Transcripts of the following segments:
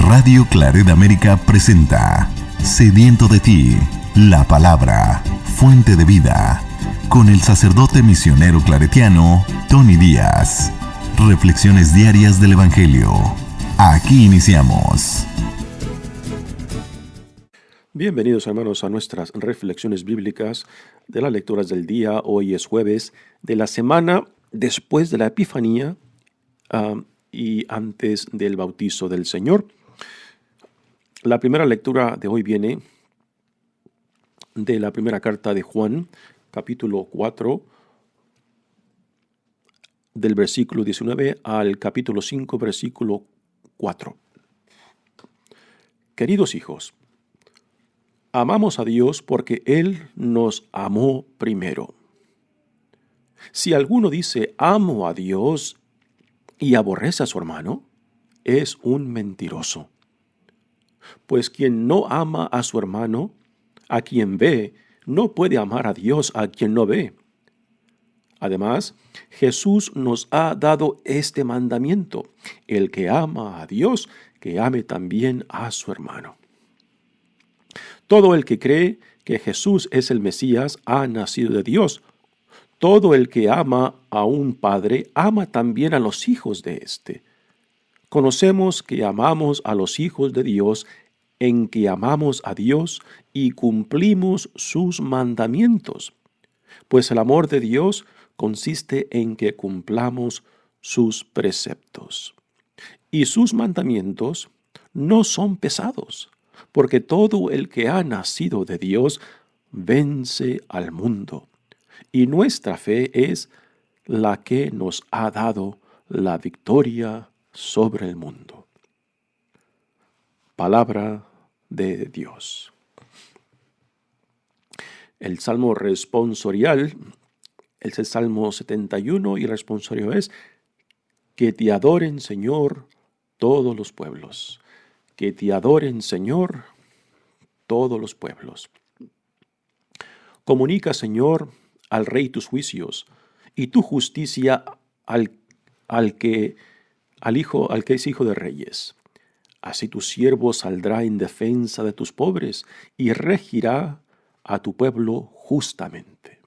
Radio Claret América presenta Sediento de ti, la palabra, fuente de vida, con el sacerdote misionero claretiano Tony Díaz. Reflexiones diarias del Evangelio. Aquí iniciamos. Bienvenidos, hermanos, a nuestras reflexiones bíblicas de las lecturas del día. Hoy es jueves de la semana después de la Epifanía y antes del bautizo del Señor. La primera lectura de hoy viene de la primera carta de Juan, capítulo 4, del versículo 19 al capítulo 5, versículo 4. Queridos hijos, amamos a Dios porque Él nos amó primero. Si alguno dice amo a Dios y aborrece a su hermano, es un mentiroso. Pues quien no ama a su hermano, a quien ve, no puede amar a Dios a quien no ve. Además, Jesús nos ha dado este mandamiento: el que ama a Dios, que ame también a su hermano. Todo el que cree que Jesús es el Mesías ha nacido de Dios. Todo el que ama a un padre ama también a los hijos de éste. Conocemos que amamos a los hijos de Dios en que amamos a Dios y cumplimos sus mandamientos. Pues el amor de Dios consiste en que cumplamos sus preceptos. Y sus mandamientos no son pesados, porque todo el que ha nacido de Dios vence al mundo. Y nuestra fe es la que nos ha dado la victoria sobre el mundo. Palabra de Dios. El salmo responsorial es el Salmo 71 y el responsorio es: que te adoren, Señor, todos los pueblos. Que te adoren, Señor, todos los pueblos. Comunica, Señor, al Rey tus juicios y tu justicia al que es hijo de reyes. Así tu siervo saldrá en defensa de tus pobres y regirá a tu pueblo justamente.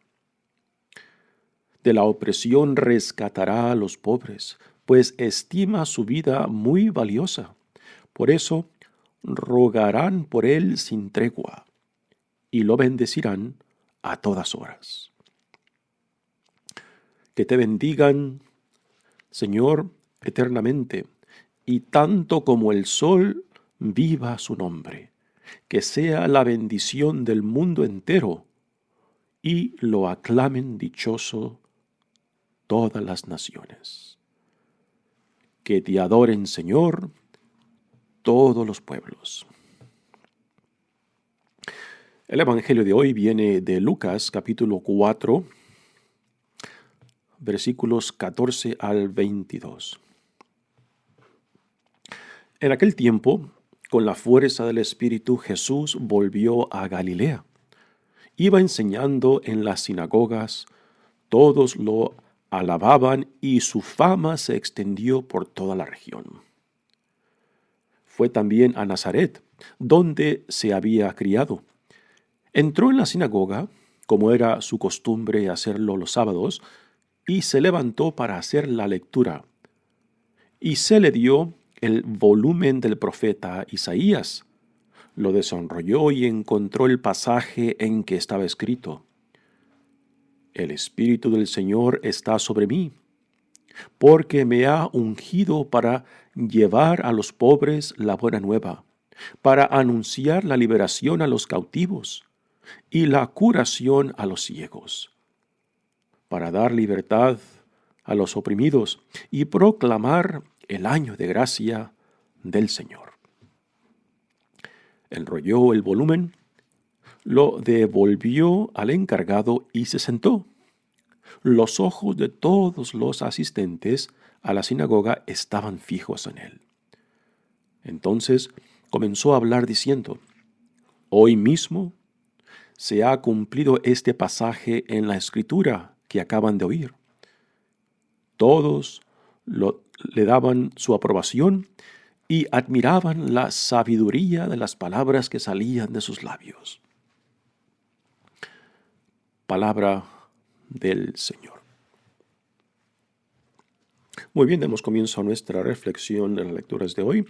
De la opresión rescatará a los pobres, pues estima su vida muy valiosa. Por eso rogarán por él sin tregua y lo bendecirán a todas horas. Que te bendigan, Señor, eternamente, y tanto como el sol viva su nombre, que sea la bendición del mundo entero, y lo aclamen dichoso todas las naciones. Que te adoren, Señor, todos los pueblos. El Evangelio de hoy viene de Lucas, capítulo 4, versículos 14 al 22. En aquel tiempo, con la fuerza del Espíritu, Jesús volvió a Galilea. Iba enseñando en las sinagogas, todos lo alababan y su fama se extendió por toda la región. Fue también a Nazaret, donde se había criado. Entró en la sinagoga, como era su costumbre hacerlo los sábados, y se levantó para hacer la lectura. Y se le dio el volumen del profeta Isaías. Lo desenrolló y encontró el pasaje en que estaba escrito: El Espíritu del Señor está sobre mí, porque me ha ungido para llevar a los pobres la buena nueva, para anunciar la liberación a los cautivos y la curación a los ciegos, para dar libertad a los oprimidos y proclamar el año de gracia del Señor. Enrolló el volumen, lo devolvió al encargado y se sentó. Los ojos de todos los asistentes a la sinagoga estaban fijos en él. Entonces comenzó a hablar diciendo: Hoy mismo se ha cumplido este pasaje en la Escritura que acaban de oír. Todos le daban su aprobación y admiraban la sabiduría de las palabras que salían de sus labios. Palabra del Señor. Muy bien, damos comienzo a nuestra reflexión en las lecturas de hoy.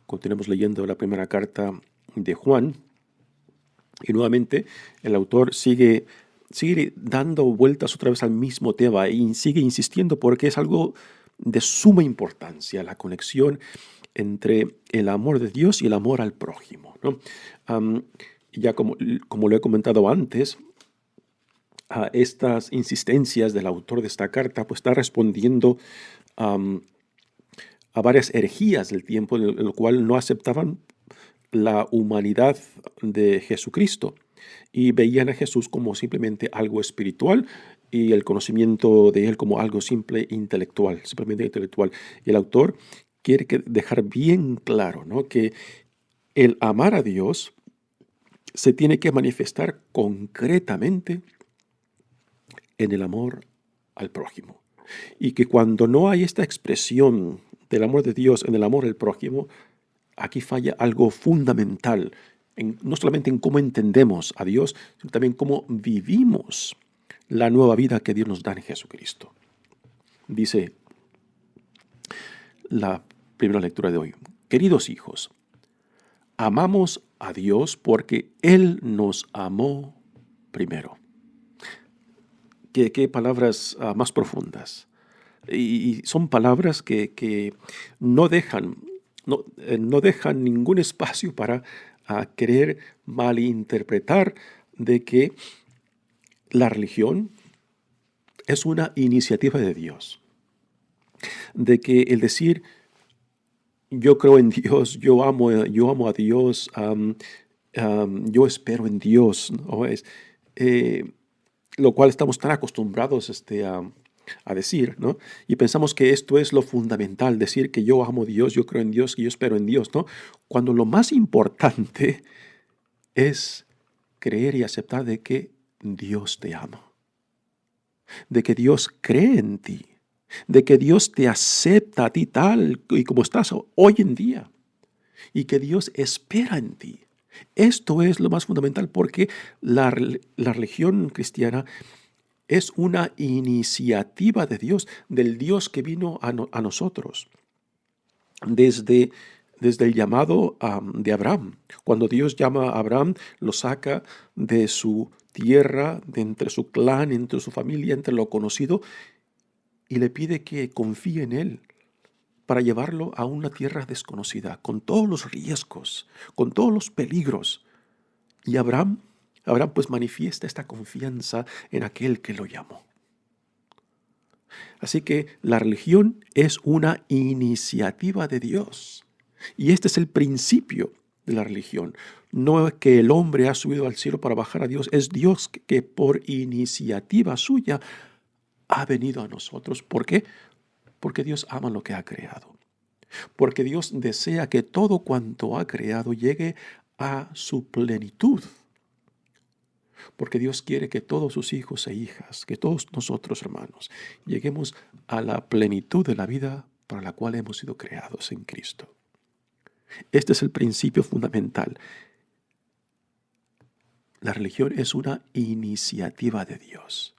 Continuamos leyendo la primera carta de Juan. Y nuevamente el autor sigue dando vueltas otra vez al mismo tema y sigue insistiendo porque es algo de suma importancia, la conexión entre el amor de Dios y el amor al prójimo, ¿no? Ya como lo he comentado antes, a estas insistencias del autor de esta carta, pues está respondiendo a varias herejías del tiempo en el cual no aceptaban la humanidad de Jesucristo y veían a Jesús como simplemente algo espiritual y el conocimiento de él como algo simple intelectual, simplemente intelectual. Y el autor quiere dejar bien claro, ¿no?, que el amar a Dios se tiene que manifestar concretamente en el amor al prójimo. Y que cuando no hay esta expresión del amor de Dios en el amor al prójimo, aquí falla algo fundamental, no solamente en cómo entendemos a Dios, sino también cómo vivimos la nueva vida que Dios nos da en Jesucristo. Dice la primera lectura de hoy: queridos hijos, amamos a Dios porque Él nos amó primero. Qué palabras más profundas. Y son palabras que no dejan ningún espacio para querer malinterpretar de que la religión es una iniciativa de Dios. De que el decir yo creo en Dios, yo amo a Dios, yo espero en Dios, ¿no? Lo cual estamos tan acostumbrados a decir, ¿no? Y pensamos que esto es lo fundamental, decir que yo amo a Dios, yo creo en Dios y yo espero en Dios, ¿no? Cuando lo más importante es creer y aceptar de que Dios te ama, de que Dios cree en ti, de que Dios te acepta a ti tal y como estás hoy en día, y que Dios espera en ti. Esto es lo más fundamental porque la religión cristiana es una iniciativa de Dios, del Dios que vino a nosotros. Desde el llamado de Abraham. Cuando Dios llama a Abraham, lo saca de su tierra, de entre su clan, entre su familia, entre lo conocido, y le pide que confíe en él para llevarlo a una tierra desconocida, con todos los riesgos, con todos los peligros. Y Abraham pues manifiesta esta confianza en aquel que lo llamó. Así que la religión es una iniciativa de Dios. Y este es el principio de la religión. No es que el hombre ha subido al cielo para bajar a Dios, es Dios que por iniciativa suya ha venido a nosotros. ¿Por qué? Porque Dios ama lo que ha creado. Porque Dios desea que todo cuanto ha creado llegue a su plenitud. Porque Dios quiere que todos sus hijos e hijas, que todos nosotros, hermanos, lleguemos a la plenitud de la vida para la cual hemos sido creados en Cristo. Este es el principio fundamental. La religión es una iniciativa de Dios.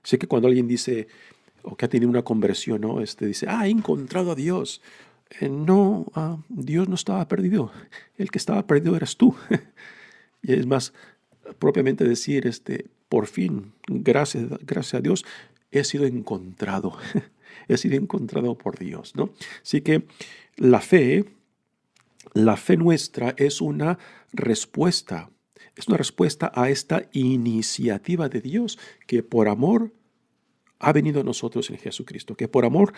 Sé que cuando alguien dice, o que ha tenido una conversión, ¿no? Dice, he encontrado a Dios. No, Dios no estaba perdido. El que estaba perdido eras tú. Y es más, propiamente decir, por fin, gracias a Dios, he sido encontrado. He sido encontrado por Dios, ¿no? Así que la fe nuestra es una respuesta a esta iniciativa de Dios que por amor ha venido a nosotros en Jesucristo, que por amor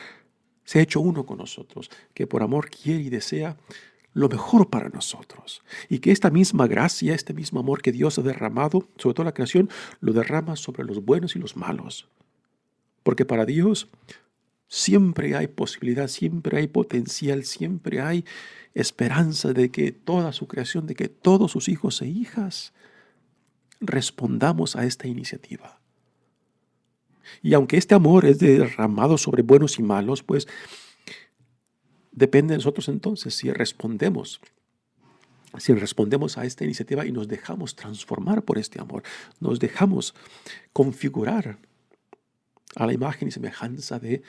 se ha hecho uno con nosotros, que por amor quiere y desea lo mejor para nosotros. Y que esta misma gracia, este mismo amor que Dios ha derramado sobre toda la creación, lo derrama sobre los buenos y los malos. Porque para Dios siempre hay posibilidad, siempre hay potencial, siempre hay esperanza de que toda su creación, de que todos sus hijos e hijas respondamos a esta iniciativa. Y aunque este amor es derramado sobre buenos y malos, pues depende de nosotros entonces si respondemos a esta iniciativa y nos dejamos transformar por este amor, nos dejamos configurar a la imagen y semejanza de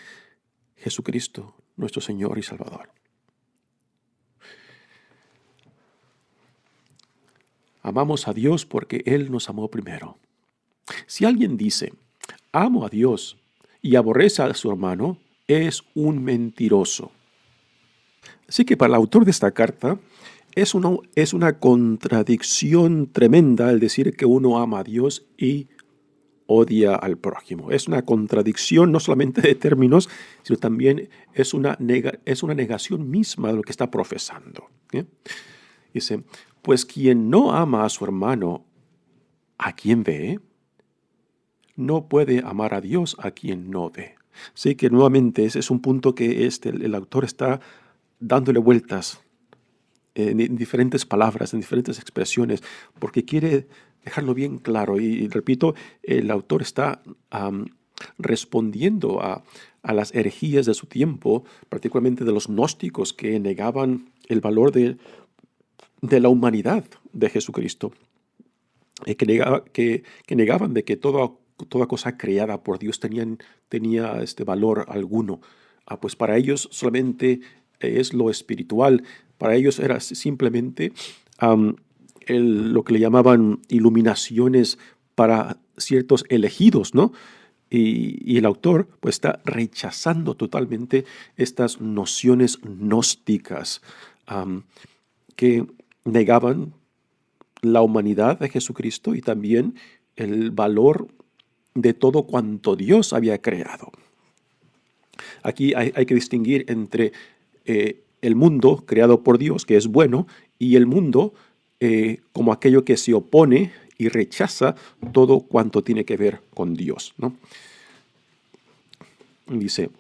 Jesucristo, nuestro Señor y Salvador. Amamos a Dios porque Él nos amó primero. Si alguien dice, amo a Dios y aborrece a su hermano, es un mentiroso. Así que para el autor de esta carta, es una contradicción tremenda el decir que uno ama a Dios y odia al prójimo. Es una contradicción no solamente de términos, sino también es una negación misma de lo que está profesando. Dice, pues quien no ama a su hermano, ¿a quien ve? No puede amar a Dios a quien no ve. Así que nuevamente ese es un punto que el autor está dándole vueltas en diferentes palabras, en diferentes expresiones, porque quiere dejarlo bien claro. Y repito, el autor está respondiendo a las herejías de su tiempo, particularmente de los gnósticos que negaban el valor de la humanidad de Jesucristo, que negaban de que toda cosa creada por Dios tenía valor alguno. Pues para ellos solamente es lo espiritual. Para ellos era simplemente lo que le llamaban iluminaciones para ciertos elegidos, ¿no? Y el autor pues está rechazando totalmente estas nociones gnósticas que negaban la humanidad de Jesucristo y también el valor de todo cuanto Dios había creado. Aquí hay que distinguir entre el mundo creado por Dios, que es bueno, y el mundo como aquello que se opone y rechaza todo cuanto tiene que ver con Dios, ¿no? Dice,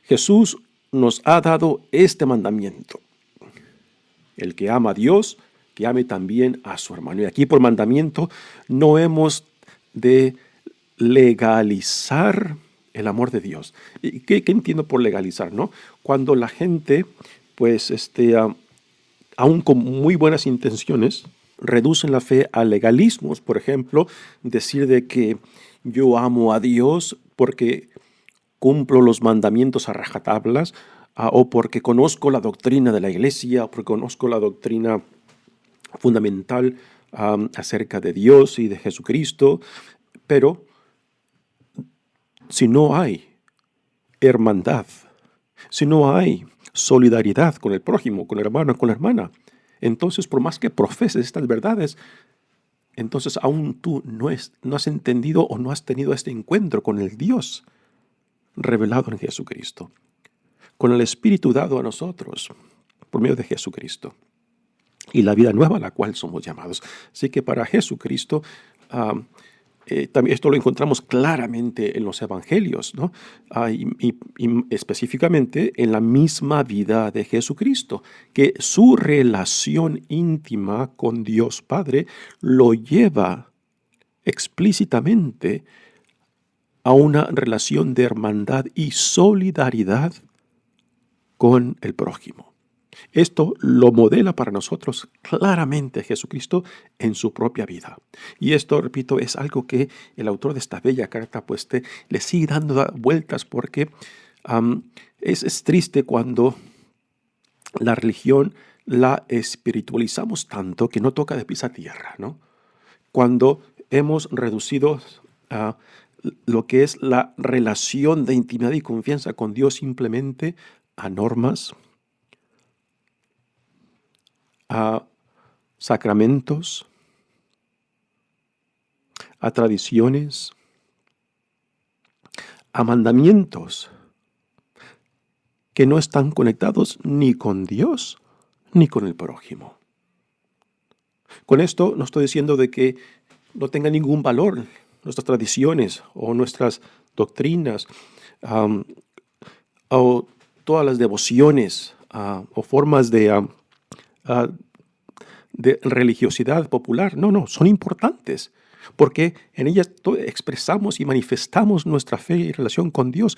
Jesús nos ha dado este mandamiento: el que ama a Dios, que ame también a su hermano. Y aquí por mandamiento no hemos de legalizar el amor de Dios. ¿Y qué entiendo por legalizar, no? Cuando la gente, pues, aún con muy buenas intenciones, reducen la fe a legalismos. Por ejemplo, decir de que yo amo a Dios porque cumplo los mandamientos a rajatablas, o porque conozco la doctrina de la iglesia, o porque conozco la doctrina fundamental acerca de Dios y de Jesucristo. Pero si no hay hermandad, si no hay solidaridad con el prójimo, con el hermano, con la hermana, entonces por más que profeses estas verdades, entonces aún tú no has entendido o no has tenido este encuentro con el Dios revelado en Jesucristo, con el Espíritu dado a nosotros por medio de Jesucristo y la vida nueva a la cual somos llamados. Así que para Jesucristo, también esto lo encontramos claramente en los evangelios, ¿no? Y específicamente en la misma vida de Jesucristo, que su relación íntima con Dios Padre lo lleva explícitamente a una relación de hermandad y solidaridad con el prójimo. Esto lo modela para nosotros claramente Jesucristo en su propia vida. Y esto, repito, es algo que el autor de esta bella carta pues le sigue dando vueltas, porque es triste cuando la religión la espiritualizamos tanto que no toca de pies a tierra, ¿no? Cuando hemos reducido lo que es la relación de intimidad y confianza con Dios simplemente a normas, a sacramentos, a tradiciones, a mandamientos que no están conectados ni con Dios ni con el prójimo. Con esto no estoy diciendo de que no tenga ningún valor nuestras tradiciones o nuestras doctrinas, o todas las devociones o formas de religiosidad popular. No, son importantes, porque en ellas expresamos y manifestamos nuestra fe y relación con Dios.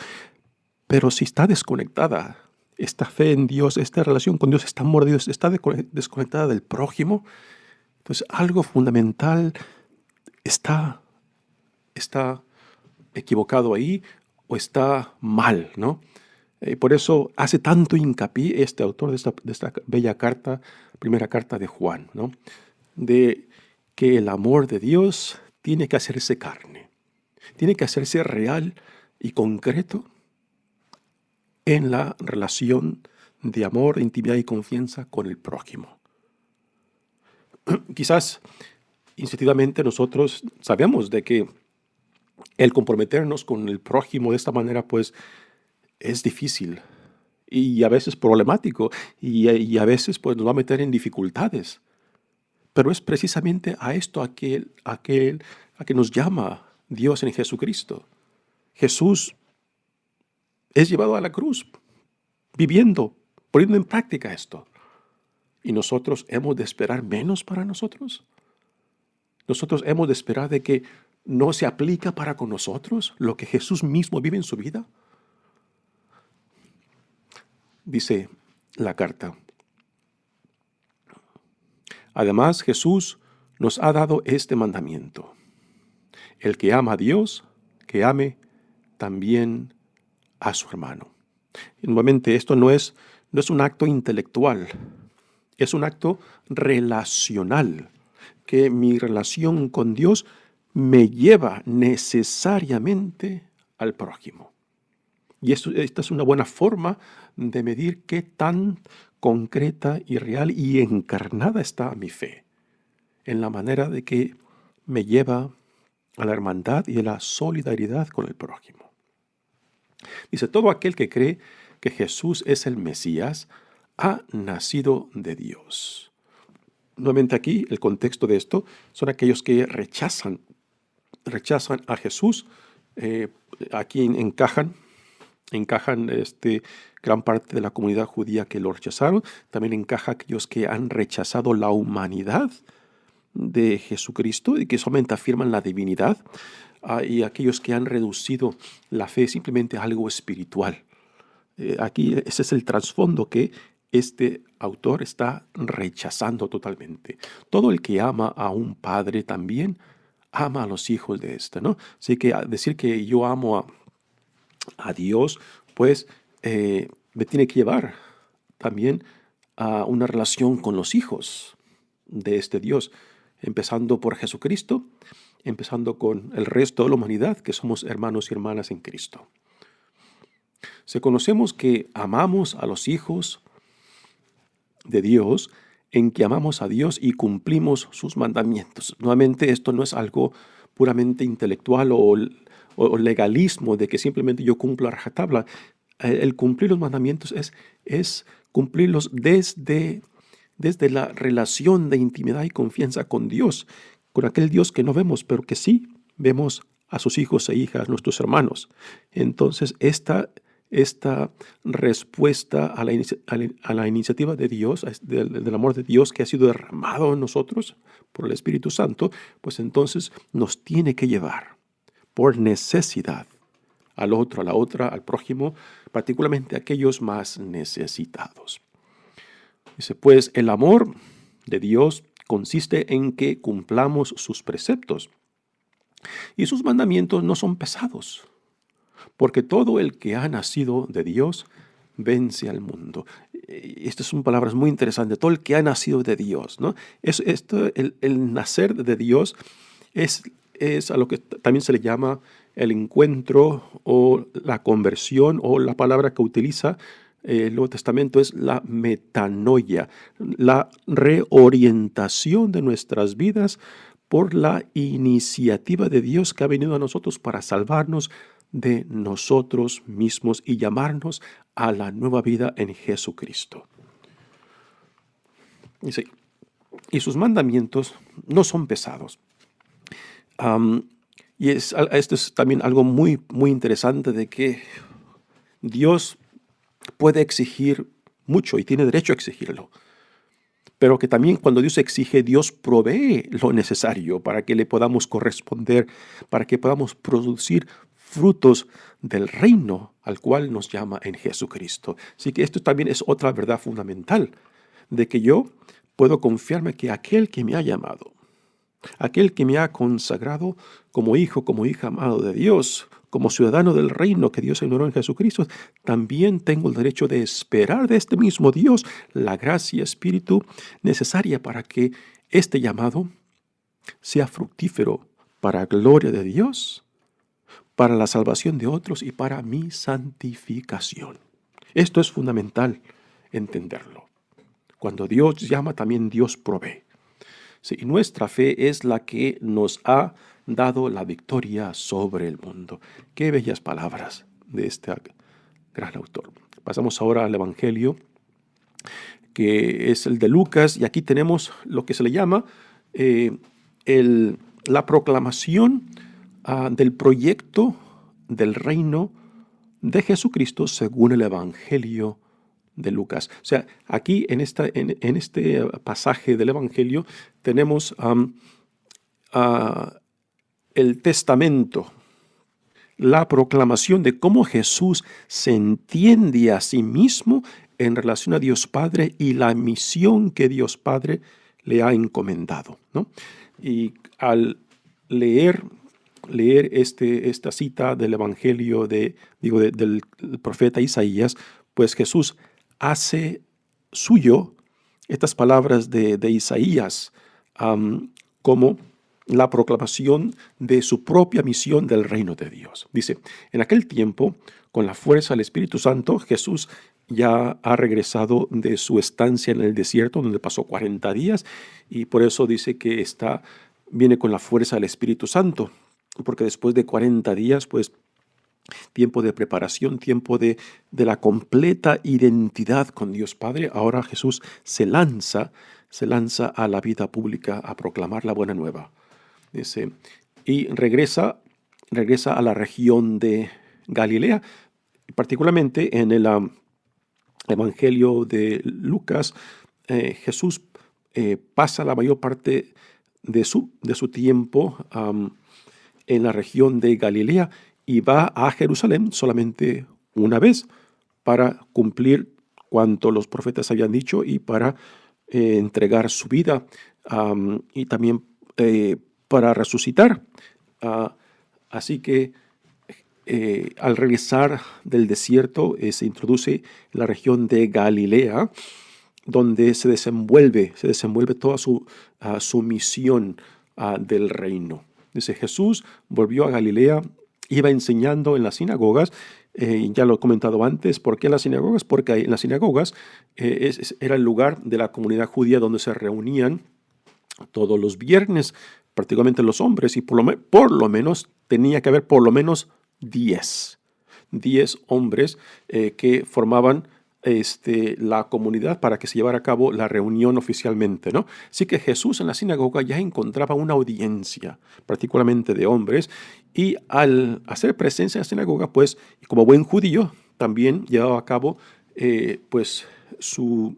Pero si está desconectada esta fe en Dios, esta relación con Dios, este amor de Dios está desconectada del prójimo, entonces algo fundamental está, está equivocado ahí o está mal, ¿no? Por eso hace tanto hincapié este autor de esta bella carta, primera carta de Juan, ¿no? De que el amor de Dios tiene que hacerse carne, tiene que hacerse real y concreto en la relación de amor, intimidad y confianza con el prójimo. Quizás instintivamente nosotros sabemos de que el comprometernos con el prójimo de esta manera pues es difícil y a veces problemático y a veces pues nos va a meter en dificultades. Pero es precisamente a esto a que nos llama Dios en Jesucristo. Jesús es llevado a la cruz, viviendo, poniendo en práctica esto. ¿Y nosotros hemos de esperar menos para nosotros? ¿Nosotros hemos de esperar de que no se aplica para con nosotros lo que Jesús mismo vive en su vida? Dice la carta. Además, Jesús nos ha dado este mandamiento. El que ama a Dios, que ame también a su hermano. Y nuevamente, esto no es un acto intelectual, es un acto relacional, que mi relación con Dios me lleva necesariamente al prójimo. Y esta es una buena forma de medir qué tan concreta y real y encarnada está mi fe, en la manera de que me lleva a la hermandad y a la solidaridad con el prójimo. Dice, todo aquel que cree que Jesús es el Mesías ha nacido de Dios. Nuevamente aquí, el contexto de esto son aquellos que rechazan a Jesús. Aquí encajan gran parte de la comunidad judía que lo rechazaron. También encaja aquellos que han rechazado la humanidad de Jesucristo y que solamente afirman la divinidad, y aquellos que han reducido la fe simplemente a algo espiritual. Aquí ese es el trasfondo que este autor está rechazando totalmente. Todo el que ama a un padre también ama a los hijos de este, ¿no? Así que decir que yo amo a Dios, pues me tiene que llevar también a una relación con los hijos de este Dios, empezando por Jesucristo, empezando con el resto de la humanidad, que somos hermanos y hermanas en Cristo. Si conocemos que amamos a los hijos de Dios, en que amamos a Dios y cumplimos sus mandamientos. Nuevamente, esto no es algo puramente intelectual o legalismo de que simplemente yo cumplo a rajatabla. El cumplir los mandamientos es cumplirlos desde la relación de intimidad y confianza con Dios, con aquel Dios que no vemos, pero que sí vemos a sus hijos e hijas, nuestros hermanos. Entonces, esta respuesta a la iniciativa de Dios, del amor de Dios que ha sido derramado en nosotros por el Espíritu Santo, pues entonces nos tiene que llevar por necesidad al otro, a la otra, al prójimo, particularmente a aquellos más necesitados. Dice, pues el amor de Dios consiste en que cumplamos sus preceptos y sus mandamientos no son pesados, porque todo el que ha nacido de Dios vence al mundo. Estas son palabras muy interesantes. Todo el que ha nacido de Dios, ¿no? El nacer de Dios es a lo que también se le llama el encuentro o la conversión, o la palabra que utiliza el Nuevo Testamento es la metanoia, la reorientación de nuestras vidas por la iniciativa de Dios que ha venido a nosotros para salvarnos de nosotros mismos y llamarnos a la nueva vida en Jesucristo. Y sus mandamientos no son pesados. Y esto es también algo muy, muy interesante, de que Dios puede exigir mucho y tiene derecho a exigirlo, pero que también cuando Dios exige, Dios provee lo necesario para que le podamos corresponder, para que podamos producir frutos del reino al cual nos llama en Jesucristo. Así que esto también es otra verdad fundamental, de que yo puedo confiarme que aquel que me ha llamado, aquel que me ha consagrado como hijo, como hija amado de Dios, como ciudadano del reino que Dios ignoró en Jesucristo, también tengo el derecho de esperar de este mismo Dios la gracia y espíritu necesaria para que este llamado sea fructífero para gloria de Dios, para la salvación de otros y para mi santificación. Esto es fundamental entenderlo. Cuando Dios llama, también Dios provee. Sí, nuestra fe es la que nos ha dado la victoria sobre el mundo. Qué bellas palabras de este gran autor. Pasamos ahora al Evangelio, que es el de Lucas, y aquí tenemos lo que se le llama la proclamación del proyecto del reino de Jesucristo según el Evangelio de Lucas. O sea, aquí en este pasaje del Evangelio tenemos el testamento, la proclamación de cómo Jesús se entiende a sí mismo en relación a Dios Padre y la misión que Dios Padre le ha encomendado, ¿no? Y al leer esta cita del Evangelio del profeta Isaías, pues Jesús hace suyo estas palabras de Isaías como la proclamación de su propia misión del reino de Dios. Dice, en aquel tiempo, con la fuerza del Espíritu Santo, Jesús ya ha regresado de su estancia en el desierto, donde pasó 40 días, y por eso dice que viene con la fuerza del Espíritu Santo, porque después de 40 días, pues, tiempo de preparación, tiempo de la completa identidad con Dios Padre, ahora Jesús se lanza a la vida pública a proclamar la buena nueva. Dice, y regresa a la región de Galilea, particularmente en el Evangelio de Lucas. Jesús pasa la mayor parte de su tiempo en la región de Galilea y va a Jerusalén solamente una vez para cumplir cuanto los profetas habían dicho y para entregar su vida y también para resucitar. Así que al regresar del desierto se introduce en la región de Galilea, donde se desenvuelve toda su misión del reino. Dice, Jesús volvió a Galilea, iba enseñando en las sinagogas. Ya lo he comentado antes. ¿Por qué en las sinagogas? Porque en las sinagogas era el lugar de la comunidad judía donde se reunían todos los viernes, particularmente los hombres, y por lo menos tenía que haber por lo menos 10 hombres que formaban la comunidad para que se llevara a cabo la reunión oficialmente, ¿no? Así que Jesús en la sinagoga ya encontraba una audiencia, particularmente de hombres, y al hacer presencia en la sinagoga, pues, como buen judío, también llevaba a cabo pues su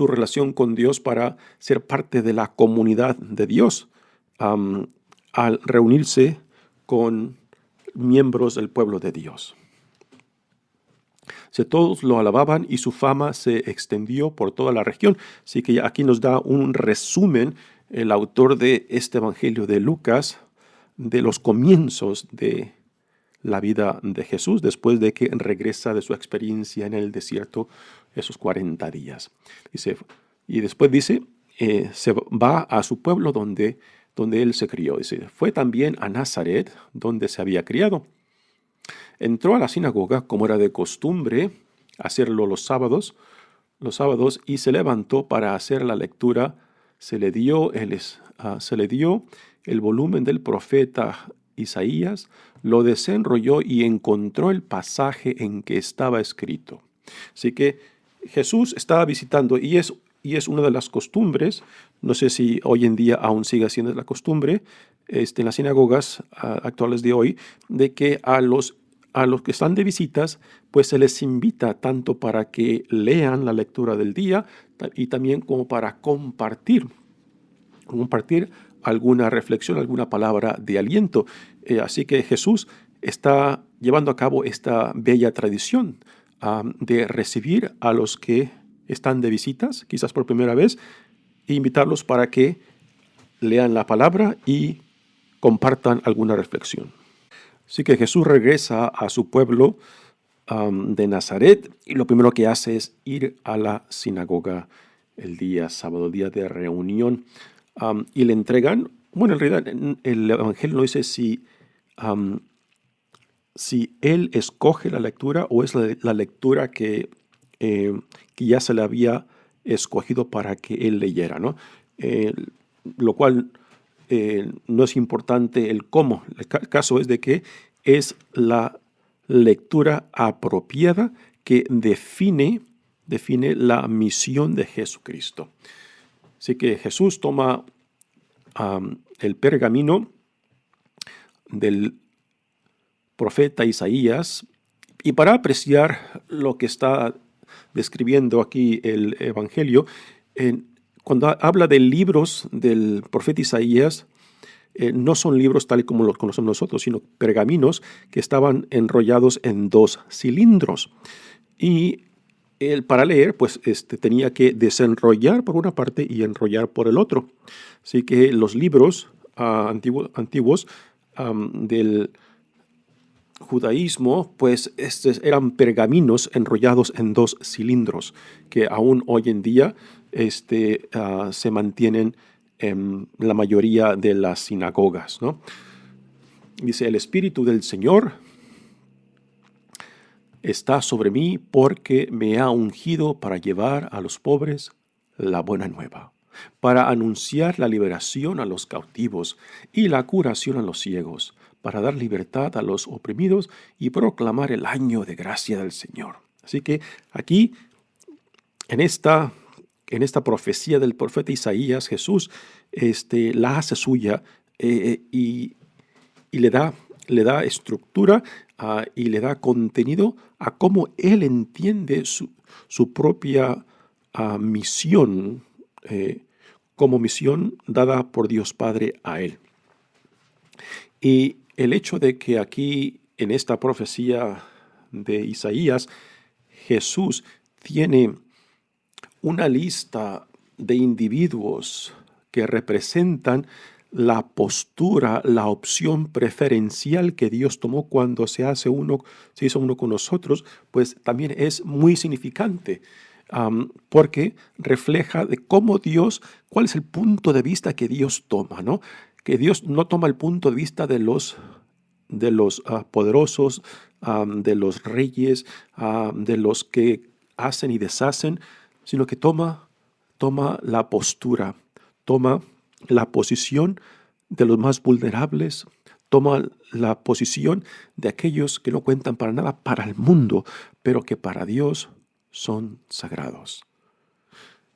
relación con Dios para ser parte de la comunidad de Dios, al reunirse con miembros del pueblo de Dios. Todos lo alababan y su fama se extendió por toda la región. Así que aquí nos da un resumen el autor de este Evangelio de Lucas de los comienzos de la vida de Jesús después de que regresa de su experiencia en el desierto esos 40 días. Y después dice, se va a su pueblo donde él se crió. Dice, fue también a Nazaret, donde se había criado. Entró a la sinagoga, como era de costumbre hacerlo los sábados, y se levantó para hacer la lectura. Se le dio el volumen del profeta Isaías, lo desenrolló y encontró el pasaje en que estaba escrito. Así que Jesús estaba visitando, y es una de las costumbres, no sé si hoy en día aún sigue siendo la costumbre, en las sinagogas actuales de hoy, de que a los que están de visitas, pues se les invita tanto para que lean la lectura del día y también como para compartir alguna reflexión, alguna palabra de aliento. Así que Jesús está llevando a cabo esta bella tradición de recibir a los que están de visitas, quizás por primera vez, e invitarlos para que lean la palabra y compartan alguna reflexión. Así que Jesús regresa a su pueblo de Nazaret y lo primero que hace es ir a la sinagoga el día sábado, el día de reunión, y le entregan, bueno, en realidad el Evangelio no dice si él escoge la lectura o es la lectura que ya se le había escogido para que él leyera, ¿no? Lo cual no es importante el cómo. El caso es de que es la lectura apropiada que define la misión de Jesucristo. Así que Jesús toma el pergamino del profeta Isaías, y para apreciar lo que está describiendo aquí el Evangelio, cuando habla de libros del profeta Isaías, no son libros tal y como los conocemos nosotros, sino pergaminos que estaban enrollados en 2 cilindros. Y él, para leer, pues tenía que desenrollar por una parte y enrollar por el otro. Así que los libros antiguos del judaísmo, pues eran pergaminos enrollados en 2 cilindros, que aún hoy en día se mantienen en la mayoría de las sinagogas, ¿no? Dice, el Espíritu del Señor está sobre mí porque me ha ungido para llevar a los pobres la buena nueva, para anunciar la liberación a los cautivos y la curación a los ciegos, para dar libertad a los oprimidos y proclamar el año de gracia del Señor. Así que aquí, en esta profecía del profeta Isaías, Jesús la hace suya y le da estructura y le da contenido a cómo él entiende su propia misión, como misión dada por Dios Padre a él. Y el hecho de que aquí, en esta profecía de Isaías, Jesús tiene una lista de individuos que representan la postura, la opción preferencial que Dios tomó cuando se hizo uno con nosotros, pues también es muy significante, porque refleja de cómo cuál es el punto de vista que Dios toma, ¿no? Que Dios no toma el punto de vista de los poderosos, de los reyes, de los que hacen y deshacen, sino que toma la postura, toma la posición de los más vulnerables, toma la posición de aquellos que no cuentan para nada para el mundo, pero que para Dios son sagrados.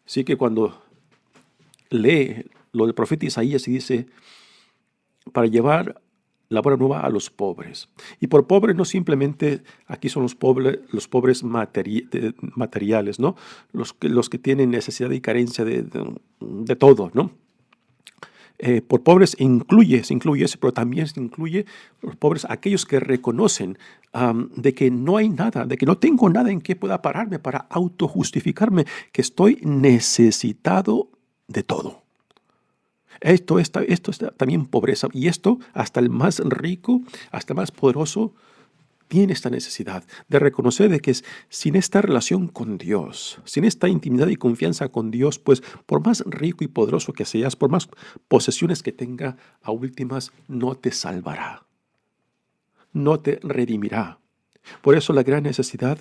Así que cuando lee lo del profeta Isaías y dice, para llevar la buena nueva a los pobres. Y por pobres no simplemente aquí son los pobres materiales, ¿no? Los que tienen necesidad y carencia de todo, ¿no? Por pobres se incluye eso, pero también se incluye los pobres, aquellos que reconocen de que no hay nada, de que no tengo nada en que pueda pararme para autojustificarme, que estoy necesitado de todo. Esto es también pobreza, y esto hasta el más rico, hasta el más poderoso, tiene esta necesidad de reconocer de que sin esta relación con Dios, sin esta intimidad y confianza con Dios, pues por más rico y poderoso que seas, por más posesiones que tenga, a últimas no te salvará, no te redimirá. Por eso la gran necesidad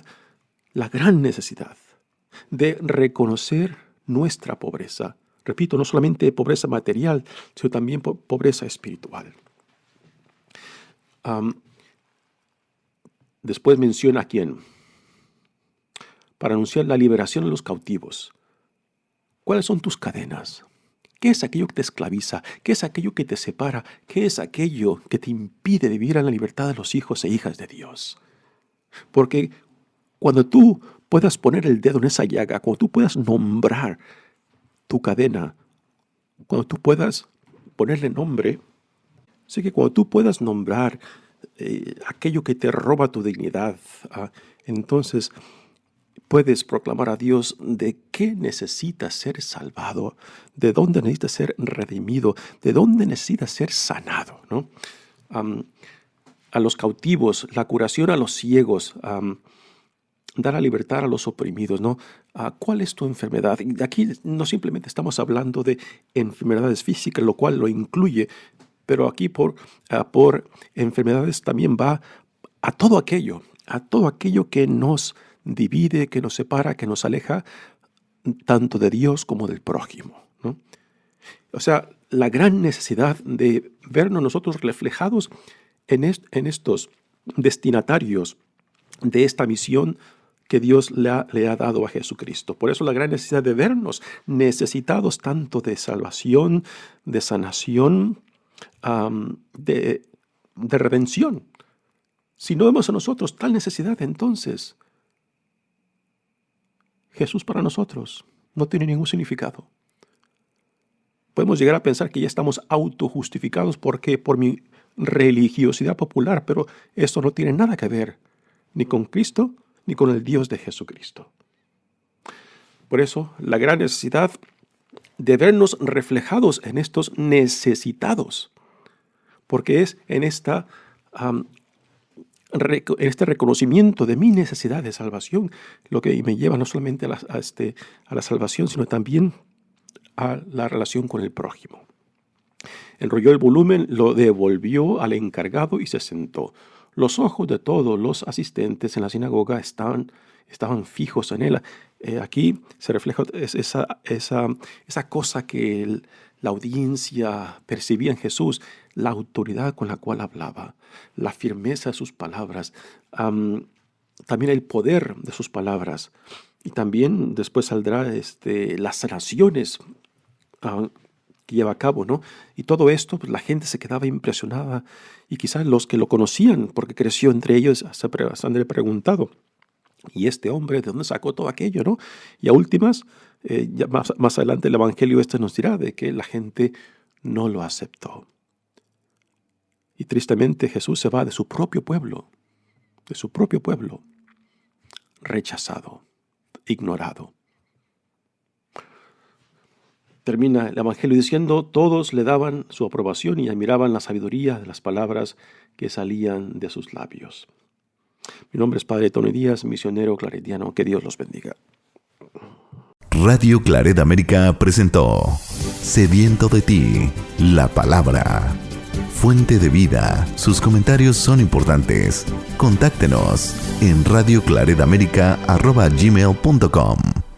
de reconocer nuestra pobreza. Repito, no solamente pobreza material, sino también pobreza espiritual. Después menciona a quién. Para anunciar la liberación de los cautivos. ¿Cuáles son tus cadenas? ¿Qué es aquello que te esclaviza? ¿Qué es aquello que te separa? ¿Qué es aquello que te impide vivir en la libertad de los hijos e hijas de Dios? Porque cuando tú puedas poner el dedo en esa llaga, cuando tú puedas nombrar tu cadena, cuando tú puedas ponerle nombre, Así que cuando tú puedas nombrar aquello que te roba tu dignidad, entonces puedes proclamar a Dios de qué necesitas ser salvado, de dónde necesitas ser redimido, de dónde necesitas ser sanado, ¿no? A los cautivos, la curación a los ciegos, dar la libertad a los oprimidos, ¿no? ¿Cuál es tu enfermedad? Y aquí no simplemente estamos hablando de enfermedades físicas, lo cual lo incluye, pero aquí por enfermedades también va a todo aquello que nos divide, que nos separa, que nos aleja tanto de Dios como del prójimo, ¿no? O sea, la gran necesidad de vernos nosotros reflejados en estos destinatarios de esta misión que Dios le ha dado a Jesucristo. Por eso la gran necesidad de vernos necesitados tanto de salvación, de sanación, de redención. Si no vemos a nosotros tal necesidad, entonces Jesús para nosotros no tiene ningún significado. Podemos llegar a pensar que ya estamos autojustificados porque por mi religiosidad popular, pero esto no tiene nada que ver ni con Cristo ni con el Dios de Jesucristo. Por eso, la gran necesidad de vernos reflejados en estos necesitados, porque es en este reconocimiento de mi necesidad de salvación lo que me lleva no solamente a la salvación, sino también a la relación con el prójimo. Enrolló el volumen, lo devolvió al encargado y se sentó. Los ojos de todos los asistentes en la sinagoga estaban fijos en él. Aquí se refleja esa cosa que la audiencia percibía en Jesús, la autoridad con la cual hablaba, la firmeza de sus palabras, también el poder de sus palabras. Y también después saldrá las sanaciones que lleva a cabo, ¿no? Y todo esto, pues la gente se quedaba impresionada y quizás los que lo conocían, porque creció entre ellos, se han preguntado, ¿y este hombre de dónde sacó todo aquello, no? Y a últimas, ya más adelante el Evangelio nos dirá de que la gente no lo aceptó. Y tristemente Jesús se va de su propio pueblo, rechazado, ignorado. Termina el Evangelio diciendo, todos le daban su aprobación y admiraban la sabiduría de las palabras que salían de sus labios. Mi nombre es Padre Tony Díaz, misionero claretiano. Que Dios los bendiga. Radio Claret América presentó Sediento de ti, la palabra. Fuente de vida. Sus comentarios son importantes. Contáctenos en radioclaretamerica@gmail.com.